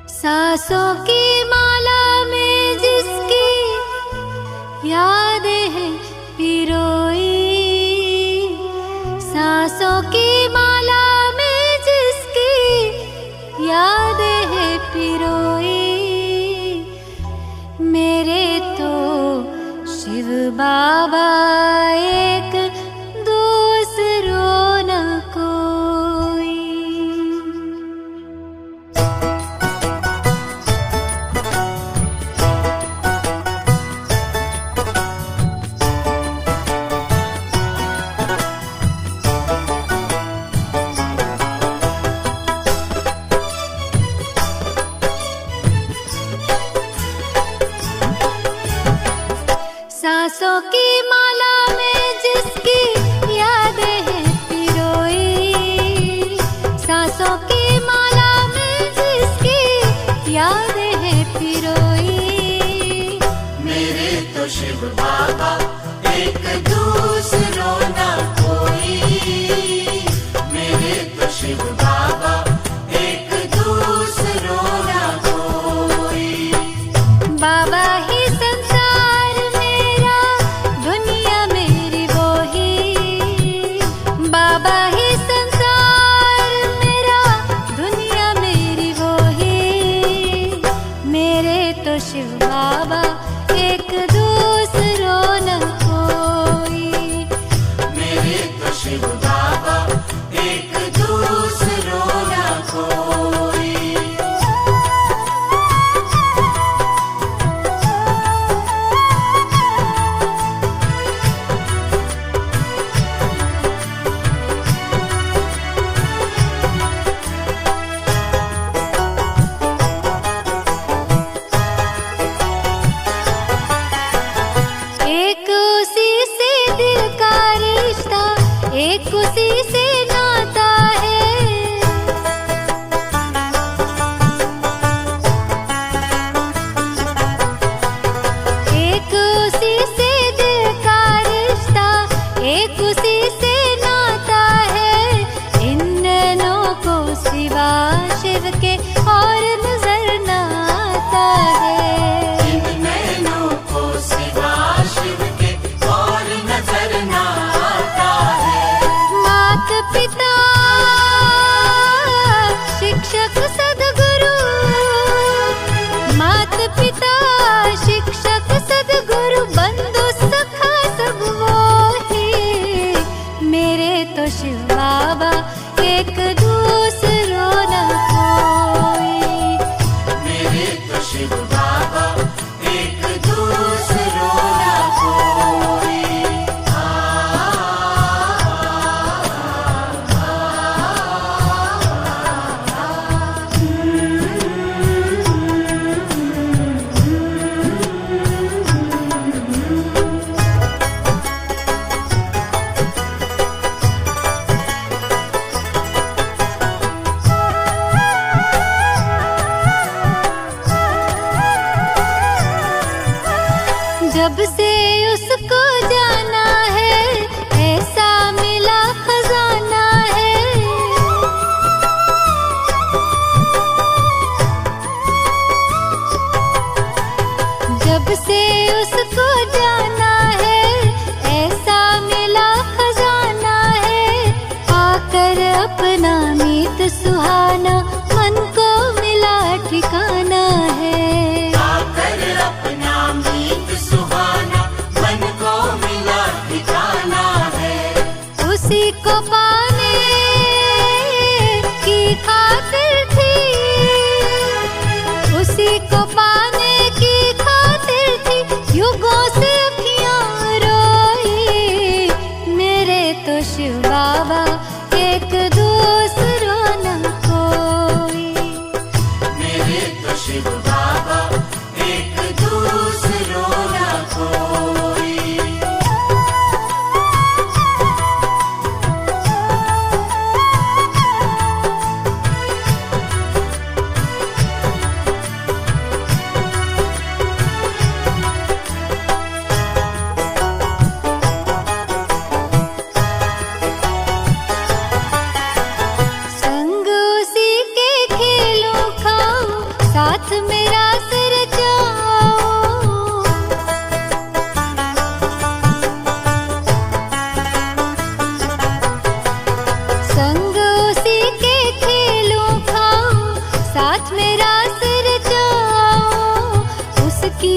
सांसों की माला में जिसकी यादें हैं पिरोई, सांसों की माला में जिसकी यादें हैं पिरोई, मेरे तो शिव बाबा एक दूसरो न कोई। सांसों की माला में जिसकी यादें हैं पिरोई, सांसों की माला में जिसकी यादें हैं पिरोई, मेरे तो शिव बाबा एक दूसरो ना कोई, मेरे तो शिव बाबा एक दूसरो ना कोई। बाबा ही संसार मेरा, दुनिया मेरी वो ही, बाबा ही संसार मेरा, दुनिया मेरी वो ही, मेरे तो शिव बाबा एक दूसरो न कोई, मेरे तो शिव बाबा एक दूसरो ना कोई। एक उसी से दिल का रिश्ता, एक उसी से नाता है, एक उसी से दिल का रिश्ता, एक उसी से नाता है, इन नैनों को सिवा शिव के और नजर न आता है। इन नैनों को सिवा शिव के और नजर ना आता है। मात पिता शिक्षक सद्गुरु, मात पिता शिक्षक सद्गुरु, बंधु सखा सब वो ही, मेरे तो शिव बाबा एक दूसरो न कोई, मेरे तो शिव बाबा एक दूसरो ना कोई। जब से उसको जाना है ऐसा मिला खजाना है, जब से उसको जाना है ऐसा मिला खजाना है, आकर अपना मीत सुहाना मन को मिला ठिकाना है, आकर अपना मीत सुहाना मन को मिला ठिकाना है। उसी को पाने की खातिर थी, उसी को पाने की खातिर थी, युगों से अखियां रोई, मेरे तो शिव बाबा एक दूसरो न कोई, मेरे तो शिव बाबा एक दूसरो ना कोई।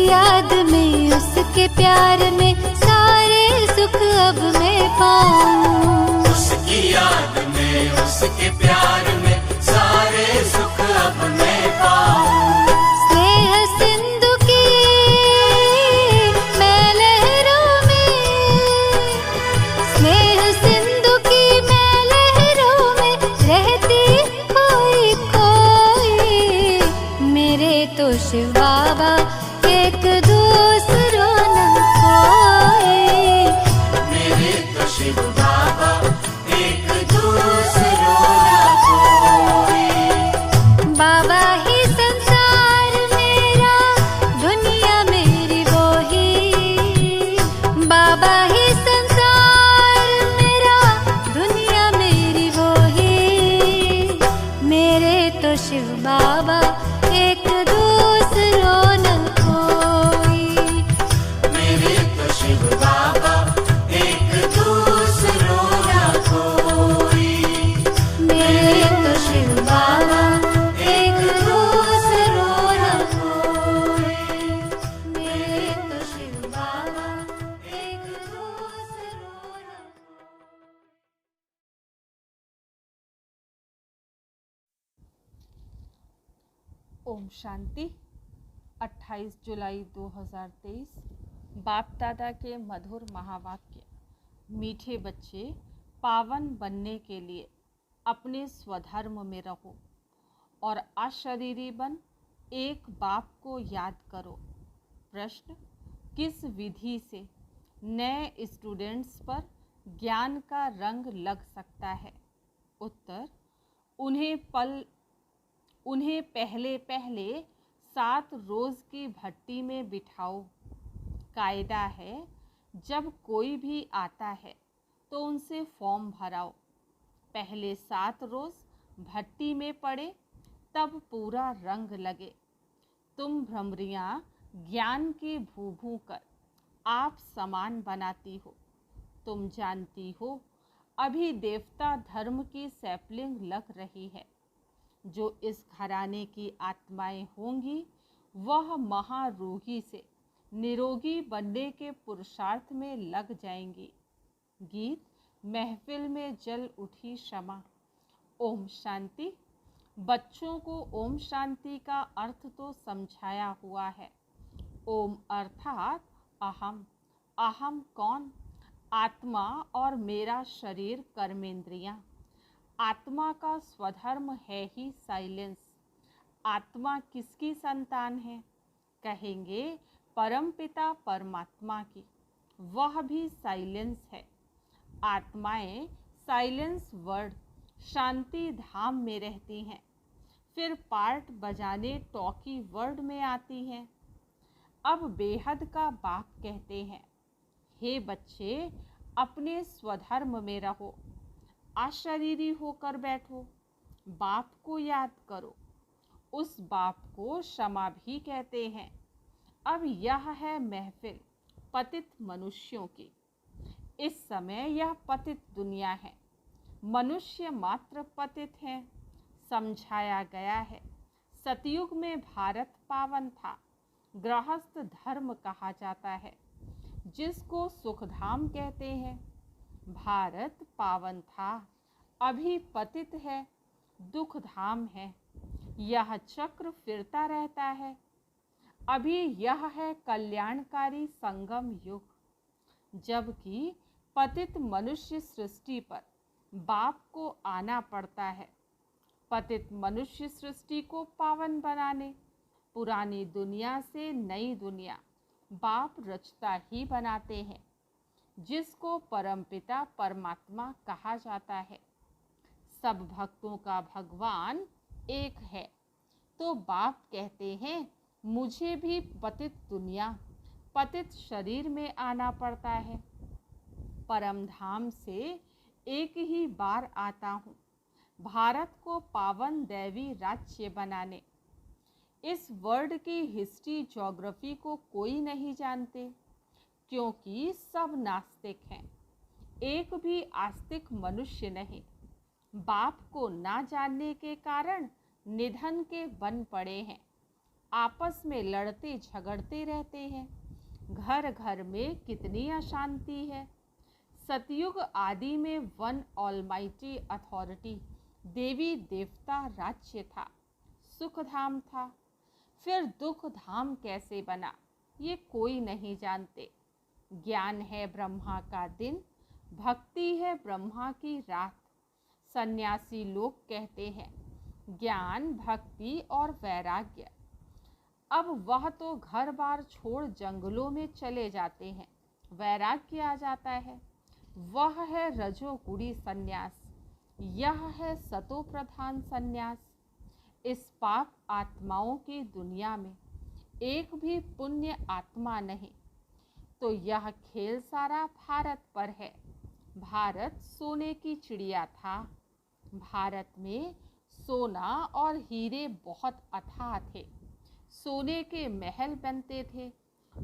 याद में, उसके प्यार में सारे सुख अब मैं पाऊं। उसकी याद में, उसके प्यार में सारे सुख अब मैं पाऊं। स्नेह सिंधु की मैं लहरों में, स्नेह सिंधु की मैं लहरों में रहती खोई खोई। मेरे तो शिव बाबा एक दूसरों न कोई। मेरे तो शिव बाबा एक दूसरों न कोई। बाबा ही संसार मेरा, दुनिया मेरी वो ही। बाबा ही संसार मेरा, दुनिया मेरी वो ही। मेरे तो शिव बाबा एक दूसरों न कोई। मेरे तो शिव बाबा एक दूसरों न कोई। मेरे तो शिव बाबा एक दूसरों न कोई। मेरे तो शिव बाबा एक दूसरों न कोई। ओम शांति। 28 जुलाई 2023। बाप दादा के मधुर महावाक्य। मीठे बच्चे, पावन बनने के लिए अपने स्वधर्म में रहो और अशरीरी बन एक बाप को याद करो। प्रश्न: किस विधि से नए स्टूडेंट्स पर ज्ञान का रंग लग सकता है? उत्तर: उन्हें पहले पहले 7 रोज़ की भट्टी में बिठाओ। कायदा है, जब कोई भी आता है तो उनसे फॉर्म भराओ। पहले 7 रोज़ भट्टी में पड़े, तब पूरा रंग लगे। तुम भ्रमरियाँ ज्ञान की भू कर आप समान बनाती हो। तुम जानती हो, अभी देवता धर्म की सैपलिंग लग रही है। जो इस घराने की आत्माएं होंगी, वह महारूही से निरोगी बनने के पुरुषार्थ में लग जाएंगी। गीत। महफिल में जल उठी शमा। ओम शांति। बच्चों को ओम शांति का अर्थ तो समझाया हुआ है। ओम अर्थात अहम। अहम कौन? आत्मा और मेरा शरीर, कर्मेंद्रियां। आत्मा का स्वधर्म है ही साइलेंस। आत्मा किसकी संतान है? कहेंगे परमपिता परमात्मा की। वह भी साइलेंस है। आत्माएं साइलेंस वर्ड शांति धाम में रहती हैं, फिर पार्ट बजाने टॉकी वर्ड में आती हैं। अब बेहद का बाप कहते हैं, हे बच्चे, अपने स्वधर्म में रहो, अशरीरी होकर बैठो, बाप को याद करो। उस बाप को क्षमा भी कहते हैं। अब यह है महफिल पतित मनुष्यों की। इस समय यह पतित दुनिया है। मनुष्य मात्र पतित हैं। समझाया गया है, सतयुग में भारत पावन था। गृहस्थ धर्म कहा जाता है, जिसको सुखधाम कहते हैं। भारत पावन था, अभी पतित है, दुख धाम है। यह चक्र फिरता रहता है। अभी यह है कल्याणकारी संगम युग, जबकि पतित मनुष्य सृष्टि पर बाप को आना पड़ता है। पतित मनुष्य सृष्टि को पावन बनाने, पुरानी दुनिया से नई दुनिया बाप रचता ही बनाते हैं, जिसको परमपिता परमात्मा कहा जाता है। सब भक्तों का भगवान एक है, तो बाप कहते हैं, मुझे भी पतित दुनिया, पतित शरीर में आना पड़ता है। परम धाम से एक ही बार आता हूँ, भारत को पावन दैवी राज्य बनाने। इस वर्ल्ड की हिस्ट्री ज्योग्राफी को कोई नहीं जानते, क्योंकि सब नास्तिक हैं। एक भी आस्तिक मनुष्य नहीं। बाप को ना जानने के कारण निधन के बन पड़े हैं। आपस में लड़ते झगड़ते रहते हैं। घर घर में कितनी अशांति है। सतयुग आदि में वन ऑलमाइटी अथॉरिटी, देवी देवता राज्य था, सुख धाम था। फिर दुख धाम कैसे बना ये कोई नहीं जानते। ज्ञान है ब्रह्मा का दिन, भक्ति है ब्रह्मा की रात। सन्यासी लोग कहते हैं ज्ञान, भक्ति और वैराग्य। अब वह तो घर बार छोड़ जंगलों में चले जाते हैं, वैराग्य आ जाता है। वह है रजोगुणी सन्यास, यह है सतो प्रधान सन्यास। इस पाप आत्माओं की दुनिया में एक भी पुण्य आत्मा नहीं। तो यह खेल सारा भारत पर है। भारत सोने की चिड़िया था। भारत में सोना और हीरे बहुत अथाह थे। सोने के महल बनते थे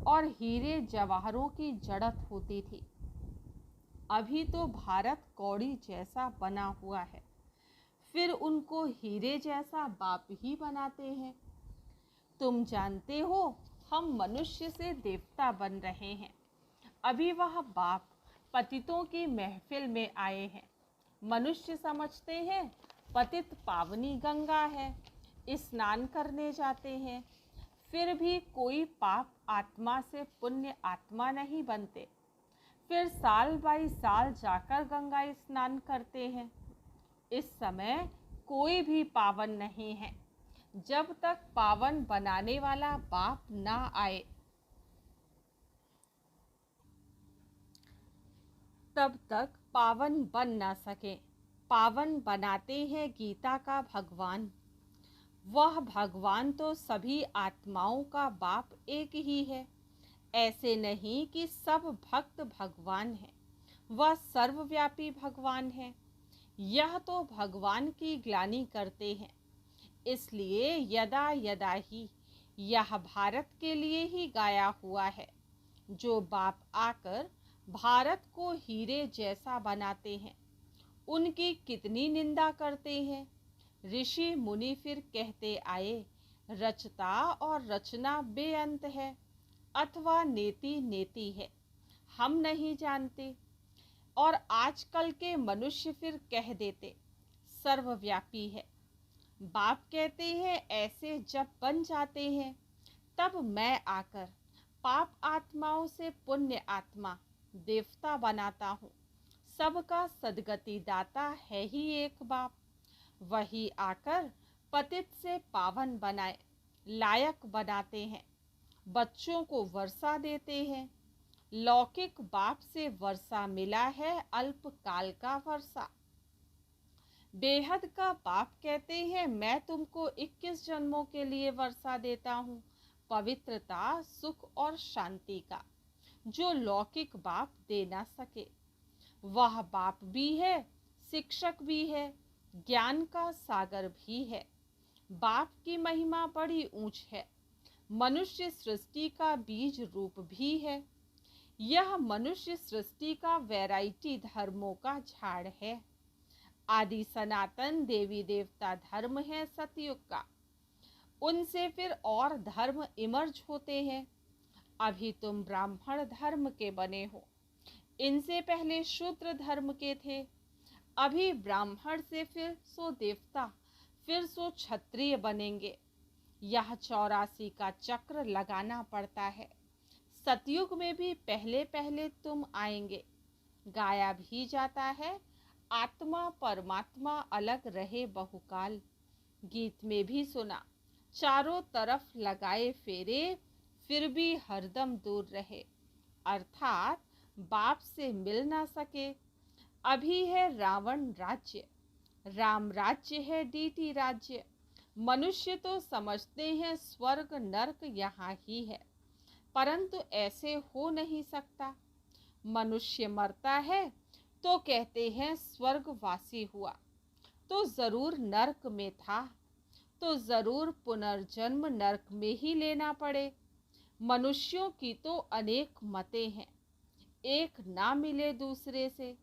और हीरे जवाहरों की जड़त होती थी। अभी तो भारत कौड़ी जैसा बना हुआ है, फिर उनको हीरे जैसा बाप ही बनाते हैं। तुम जानते हो हम मनुष्य से देवता बन रहे हैं। अभी वह बाप पतितों की महफिल में आए हैं। मनुष्य समझते हैं पतित पावनी गंगा है, स्नान करने जाते हैं। फिर भी कोई पाप आत्मा से पुण्य आत्मा नहीं बनते। फिर साल बाई साल जाकर गंगा स्नान करते हैं। इस समय कोई भी पावन नहीं है जब तक पावन बनाने वाला बाप ना आए, तब तक पावन बन ना सके। पावन बनाते हैं गीता का भगवान। वह भगवान तो सभी आत्माओं का बाप एक ही है। ऐसे नहीं कि सब भक्त भगवान हैं, वह सर्वव्यापी भगवान है। यह तो भगवान की ग्लानि करते हैं। इसलिए यदा यदा ही यह भारत के लिए ही गाया हुआ है। जो बाप आकर भारत को हीरे जैसा बनाते हैं, उनकी कितनी निंदा करते हैं। ऋषि मुनि फिर कहते आए, रचता और रचना बेअंत है, अथवा नेति नेति है, हम नहीं जानते। और आजकल के मनुष्य फिर कह देते सर्वव्यापी है। बाप कहते हैं ऐसे जब बन जाते हैं, तब मैं आकर पाप आत्माओं से पुण्य आत्मा देवता बनाता हूँ। सबका सदगति दाता है ही एक बाप। वही आकर पतित से पावन बनाए, लायक बनाते हैं। बच्चों को वर्षा देते हैं। लौकिक बाप से वर्षा मिला है अल्पकाल का वर्षा। बेहद का बाप कहते हैं मैं तुमको 21 जन्मों के लिए वर्षा देता हूँ, पवित्रता, सुख और शांति का, जो लौकिक बाप दे ना सके। वह बाप भी है, शिक्षक भी है, ज्ञान का सागर भी है। बाप की महिमा बड़ी ऊंच है। मनुष्य सृष्टि का बीज रूप भी है। यह मनुष्य सृष्टि का वैरायटी धर्मों का झाड़ है। आदि सनातन देवी देवता धर्म है सतयुग का। उनसे फिर और धर्म इमर्ज होते हैं। अभी तुम ब्राह्मण धर्म के बने हो, इनसे पहले शूद्र धर्म के थे। अभी ब्राह्मण से फिर सो देवता, फिर सो क्षत्रिय बनेंगे। यह 84 का चक्र लगाना पड़ता है। सतयुग में भी पहले पहले तुम आएंगे। गाया भी जाता है आत्मा परमात्मा अलग रहे बहुकाल। गीत में भी सुना, चारों तरफ लगाए फेरे फिर भी हरदम दूर रहे, अर्थात बाप से मिल ना सके। अभी है रावण राज्य, राम राज्य है डीटी राज्य। मनुष्य तो समझते हैं स्वर्ग नरक यहाँ ही है, परंतु ऐसे हो नहीं सकता। मनुष्य मरता है तो कहते हैं स्वर्गवासी हुआ, तो जरूर नरक में था, तो जरूर पुनर्जन्म नरक में ही लेना पड़े। मनुष्यों की तो अनेक मतें हैं, एक ना मिले दूसरे से।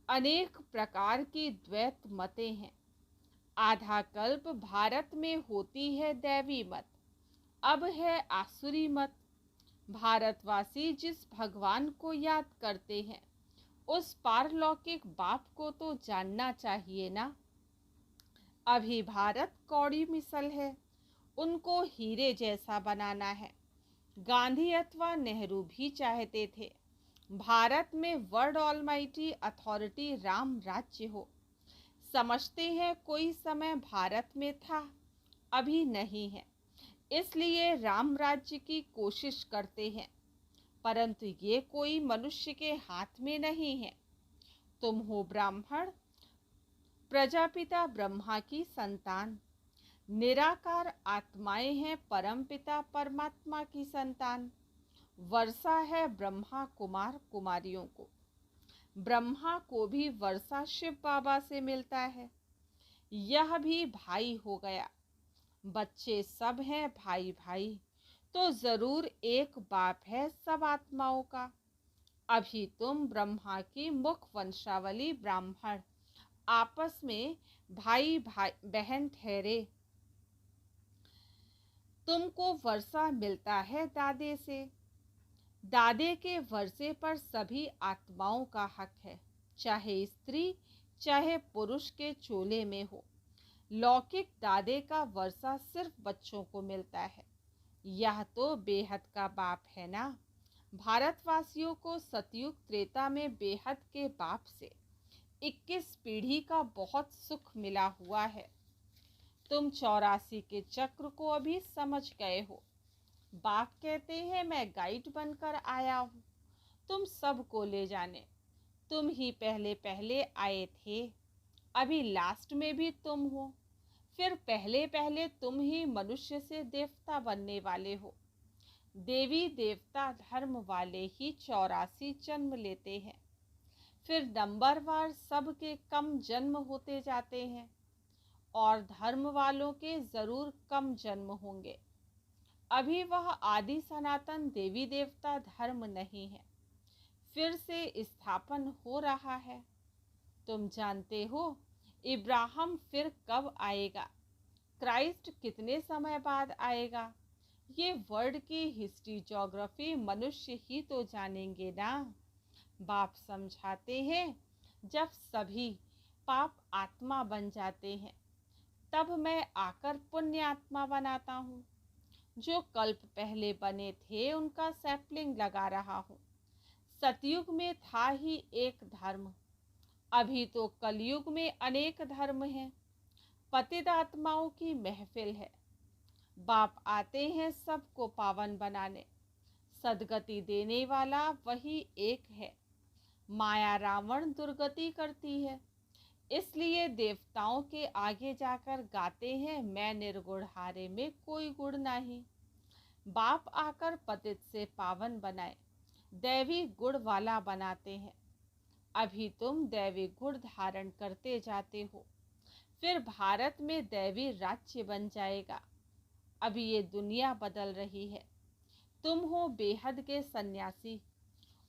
अनेक प्रकार की द्वैत मतें हैं। आधा कल्प भारत में होती है दैवी मत, अब है आसुरी मत। भारतवासी जिस भगवान को याद करते हैं उस पारलौकिक बाप को तो जानना चाहिए ना। अभी भारत कौड़ी मिसल है, उनको हीरे जैसा बनाना है। गांधी अथवा नेहरू भी चाहते थे भारत में वर्ल्ड ऑलमाइटी अथॉरिटी राम राज्य हो। समझते हैं कोई समय भारत में था, अभी नहीं है, इसलिए राम राज्य की कोशिश करते हैं, परंतु ये कोई मनुष्य के हाथ में नहीं है। तुम हो ब्राह्मण, प्रजापिता ब्रह्मा की संतान, निराकार आत्माएं हैं परमपिता परमात्मा की संतान। वर्षा है ब्रह्मा कुमार कुमारियों को, ब्रह्मा को भी वर्षा शिव बाबा से मिलता है। यह भी भाई हो गया, बच्चे सब हैं भाई भाई, तो जरूर एक बाप है सब आत्माओं का। अभी तुम ब्रह्मा की मुख वंशावली ब्राह्मण आपस में भाई भाई बहन ठहरे। तुमको वर्षा मिलता है दादे से, दादे के वर्षे पर सभी आत्माओं का हक है, चाहे स्त्री चाहे पुरुष के चोले में हो। लौकिक दादे का वर्षा सिर्फ बच्चों को मिलता है, यह तो बेहद का बाप है ना। भारतवासियों को सतयुग त्रेता में बेहद के बाप से 21 पीढ़ी का बहुत सुख मिला हुआ है। तुम 84 के चक्र को अभी समझ गए हो। बाप कहते हैं मैं गाइड बनकर आया हूँ तुम सबको ले जाने। तुम ही पहले पहले आए थे, अभी लास्ट में भी तुम हो, फिर पहले पहले तुम ही मनुष्य से देवता बनने वाले हो। देवी देवता धर्म वाले ही 84 जन्म लेते हैं, फिर नंबरवार सबके कम जन्म होते जाते हैं और धर्म वालों के जरूर कम जन्म होंगे। अभी वह आदि सनातन देवी देवता धर्म नहीं है, फिर से स्थापन हो रहा है। तुम जानते हो इब्राहिम फिर कब आएगा, क्राइस्ट कितने समय बाद आएगा, ये वर्ल्ड की हिस्ट्री ज्योग्राफी मनुष्य ही तो जानेंगे ना। बाप समझाते हैं जब सभी पाप आत्मा बन जाते हैं तब मैं आकर पुण्य आत्मा बनाता हूँ। जो कल्प पहले बने थे उनका सैपलिंग लगा रहा हूँ। सतयुग में था ही एक धर्म, अभी तो कलयुग में अनेक धर्म हैं। पतित आत्माओं की महफिल है, बाप आते हैं सबको पावन बनाने। सदगति देने वाला वही एक है, माया रावण दुर्गति करती है। इसलिए देवताओं के आगे जाकर गाते हैं मैं निर्गुण हारे में कोई गुण नहीं। बाप आकर पतित से पावन बनाए, दैवी गुण वाला बनाते हैं। अभी तुम दैवी गुण धारण करते जाते हो, फिर भारत में दैवी राज्य बन जाएगा। अभी ये दुनिया बदल रही है। तुम हो बेहद के सन्यासी,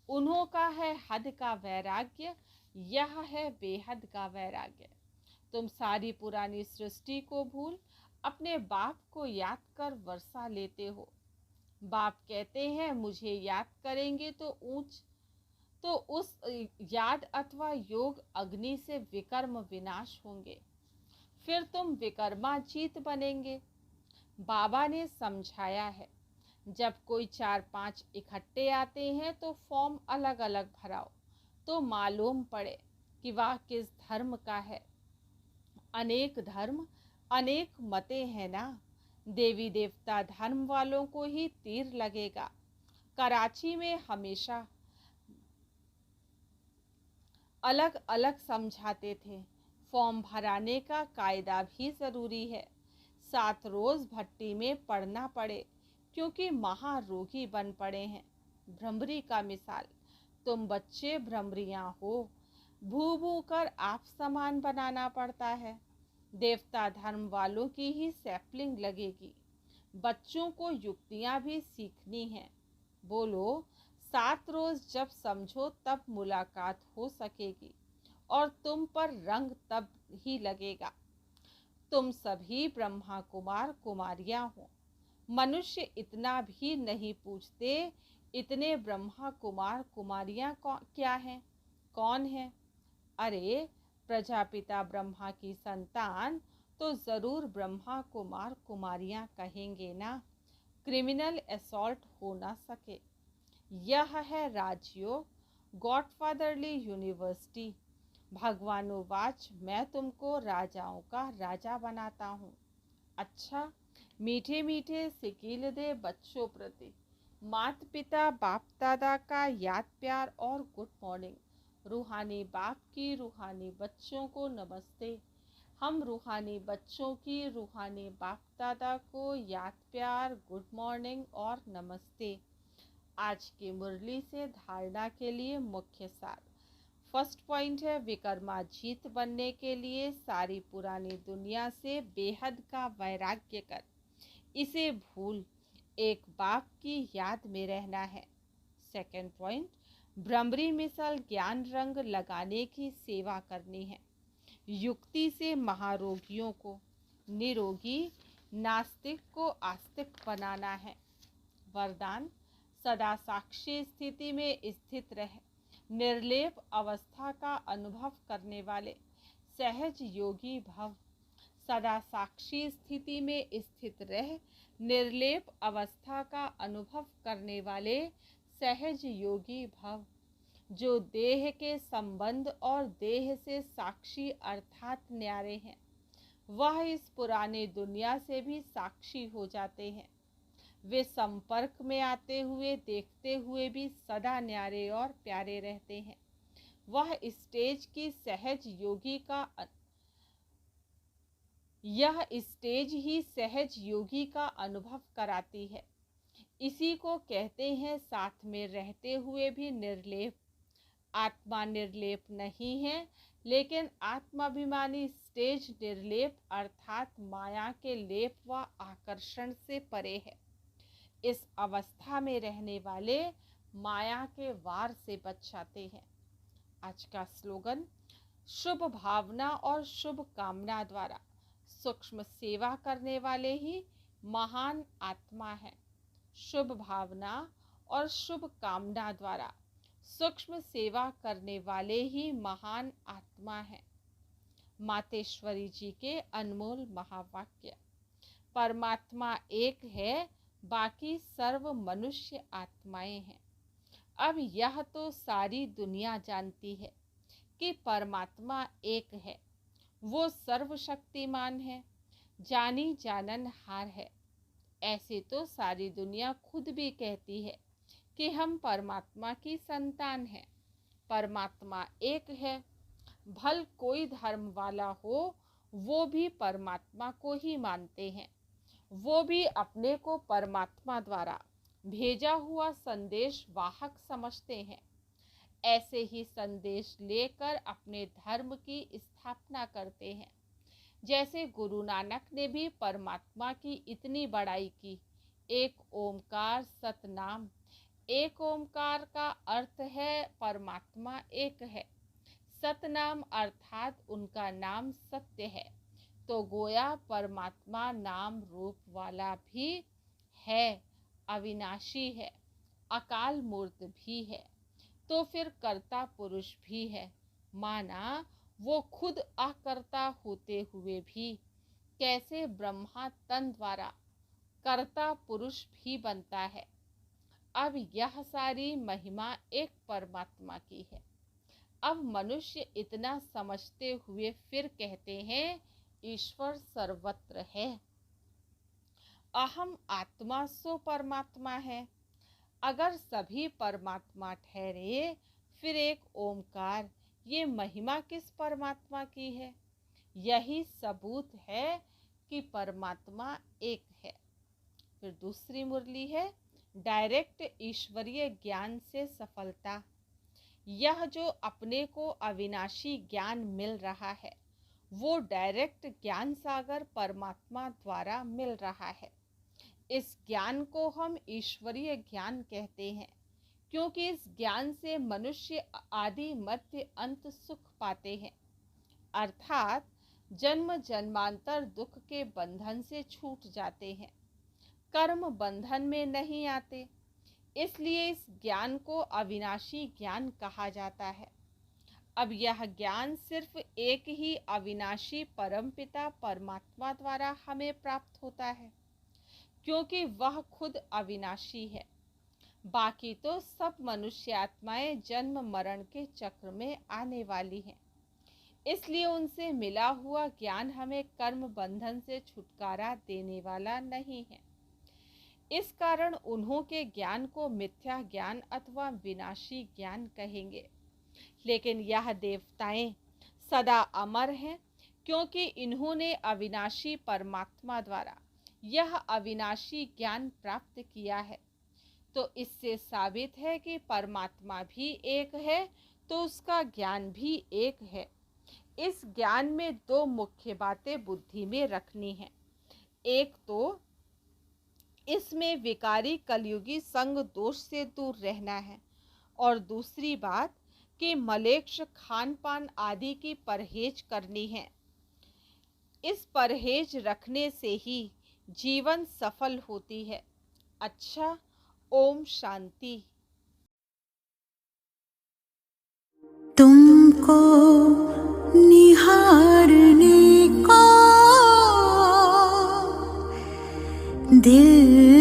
उन्हों का है हद का वैराग्य, यह है बेहद का वैराग्य। तुम सारी पुरानी सृष्टि को भूल अपने बाप को याद कर वर्षा लेते हो। बाप कहते हैं मुझे याद करेंगे तो उस याद अथवा योग अग्नि से विकर्म विनाश होंगे, फिर तुम विकर्माजीत बनेंगे। बाबा ने समझाया है जब कोई 4-5 इकट्ठे आते हैं तो फॉर्म अलग अलग भराओ तो मालूम पड़े कि वह किस धर्म का है। अनेक धर्म अनेक मतें हैं ना। देवी देवता धर्म वालों को ही तीर लगेगा। कराची में हमेशा अलग अलग समझाते थे। फॉर्म भराने का कायदा भी ज़रूरी है। 7 रोज़ भट्टी में पड़ना पड़े क्योंकि महारोगी बन पड़े हैं। भ्रमरी का मिसाल, तुम बच्चे भ्रमरियाँ हो, भू भू कर आप समान बनाना पड़ता है। देवता धर्म वालों की ही सैपलिंग लगेगी। बच्चों को युक्तियाँ भी सीखनी हैं। बोलो 7 रोज़ जब समझो तब मुलाकात हो सकेगी और तुम पर रंग तब ही लगेगा। तुम सभी ब्रह्मा कुमार कुमारियाँ हो, मनुष्य इतना भी नहीं पूछते इतने ब्रह्मा कुमार कुमारियां क्या हैं, कौन है। अरे प्रजापिता ब्रह्मा की संतान तो जरूर ब्रह्मा कुमार कुमारियां कहेंगे ना। क्रिमिनल असॉल्ट हो ना सके। यह है राजयोग, गॉडफादरली यूनिवर्सिटी। भगवानुवाच, मैं तुमको राजाओं का राजा बनाता हूँ। अच्छा, मीठे मीठे सिकील दे बच्चों प्रति माता पिता बाप दादा का याद प्यार और गुड मॉर्निंग। रूहानी बाप की रूहानी बच्चों को नमस्ते। हम रूहानी बच्चों की रूहानी बाप दादा को याद प्यार, गुड मॉर्निंग और नमस्ते। आज की मुरली से धारणा के लिए मुख्य सार। फर्स्ट पॉइंट है, विकर्माजीत बनने के लिए सारी पुरानी दुनिया से बेहद का वैराग्य कर, इसे भूल एक बाप की याद में रहना है। सेकंड पॉइंट, भ्रमरी मिसल ज्ञान रंग लगाने की सेवा करनी है। युक्ति से महारोगियों को निरोगी, नास्तिक को आस्तिक बनाना है। वरदान, सदा साक्षी स्थिति में स्थित रहे, निर्लेप अवस्था का अनुभव करने वाले सहज योगी भव। सदा साक्षी स्थिति में स्थित रह, निर्लेप अवस्था का अनुभव करने वाले सहज योगी भव। जो देह के संबंध और देह से साक्षी अर्थात न्यारे हैं, वह इस पुरानी दुनिया से भी साक्षी हो जाते हैं। वे संपर्क में आते हुए देखते हुए भी सदा न्यारे और प्यारे रहते हैं। वह स्टेज की सहज योगी का यह स्टेज ही सहज योगी का अनुभव कराती है। इसी को कहते हैं साथ में रहते हुए भी निर्लेप। आत्मा निर्लेप नहीं है, लेकिन आत्माभिमानी स्टेज निर्लेप अर्थात माया के लेप व आकर्षण से परे है। इस अवस्था में रहने वाले माया के वार से बच जाते हैं। आज का स्लोगन, शुभ भावना और शुभ कामना द्वारा सूक्ष्म सेवा करने वाले ही महान आत्मा है। शुभ भावना और शुभ कामना द्वारा सूक्ष्म सेवा करने वाले ही महान आत्मा है। मातेश्वरी जी के अनमोल महावाक्य। परमात्मा एक है, बाकी सर्व मनुष्य आत्माएं हैं। अब यह तो सारी दुनिया जानती है कि परमात्मा एक है, वो सर्वशक्तिमान है, जानी जाननहार है। ऐसे तो सारी दुनिया खुद भी कहती है कि हम परमात्मा की संतान हैं। परमात्मा एक है। भल कोई धर्म वाला हो, वो भी परमात्मा को ही मानते हैं। वो भी अपने को परमात्मा द्वारा भेजा हुआ संदेश वाहक समझते हैं। ऐसे ही संदेश लेकर अपने धर्म की स्थापना करते हैं। जैसे गुरु नानक ने भी परमात्मा की इतनी बड़ाई की। एक ओमकार सतनाम। एक ओमकार का अर्थ है परमात्मा एक है। सतनाम अर्थात उनका नाम सत्य है। तो गोया परमात्मा नाम रूप वाला भी है, अविनाशी है, अकाल मूर्त भी है, तो फिर कर्ता पुरुष भी है। माना वो खुद अकर्ता होते हुए भी कैसे ब्रह्मा तन द्वारा कर्ता पुरुष भी बनता है। अब यह सारी महिमा एक परमात्मा की है। अब मनुष्य इतना समझते हुए फिर कहते हैं ईश्वर सर्वत्र है। अहम आत्मा सो परमात्मा है। अगर सभी परमात्मा ठहरे, फिर एक ओमकार, ये महिमा किस परमात्मा की है? यही सबूत है कि परमात्मा एक है। फिर दूसरी मुरली है, डायरेक्ट ईश्वरीय ज्ञान से सफलता। यह जो अपने को अविनाशी ज्ञान मिल रहा है, वो डायरेक्ट ज्ञान सागर परमात्मा द्वारा मिल रहा है। इस ज्ञान को हम ईश्वरीय ज्ञान कहते हैं, क्योंकि इस ज्ञान से मनुष्य आदि मध्य अंत सुख पाते हैं, अर्थात जन्म जन्मांतर दुख के बंधन से छूट जाते हैं। कर्म बंधन में नहीं आते। इसलिए इस ज्ञान को अविनाशी ज्ञान कहा जाता है। अब यह ज्ञान सिर्फ एक ही अविनाशी परमपिता परमात्मा द्वारा हमें प्राप्त होता है, क्योंकि वह खुद अविनाशी है। बाकी तो सब मनुष्य आत्माएं जन्म मरण के चक्र में आने वाली हैं। इसलिए उनसे मिला हुआ ज्ञान हमें कर्म बंधन से छुटकारा देने वाला नहीं है। इस कारण उन्हों के ज्ञान को मिथ्या ज्ञान अथवा विनाशी ज्ञान कहेंगे। लेकिन यह देवताएं सदा अमर हैं, क्योंकि इन्होंने अविनाशी परमात्मा द्वारा यह अविनाशी ज्ञान प्राप्त किया है। तो इससे साबित है कि परमात्मा भी एक है तो उसका ज्ञान भी एक है। इस ज्ञान में दो मुख्य बातें बुद्धि में रखनी है। एक तो इसमें विकारी कलयुगी संग दोष से दूर रहना है, और दूसरी बात कि मलेच्छ खान पान आदि की परहेज करनी है। इस परहेज रखने से ही जीवन सफल होती है। अच्छा, ओम शांति। तुमको निहारने को दिल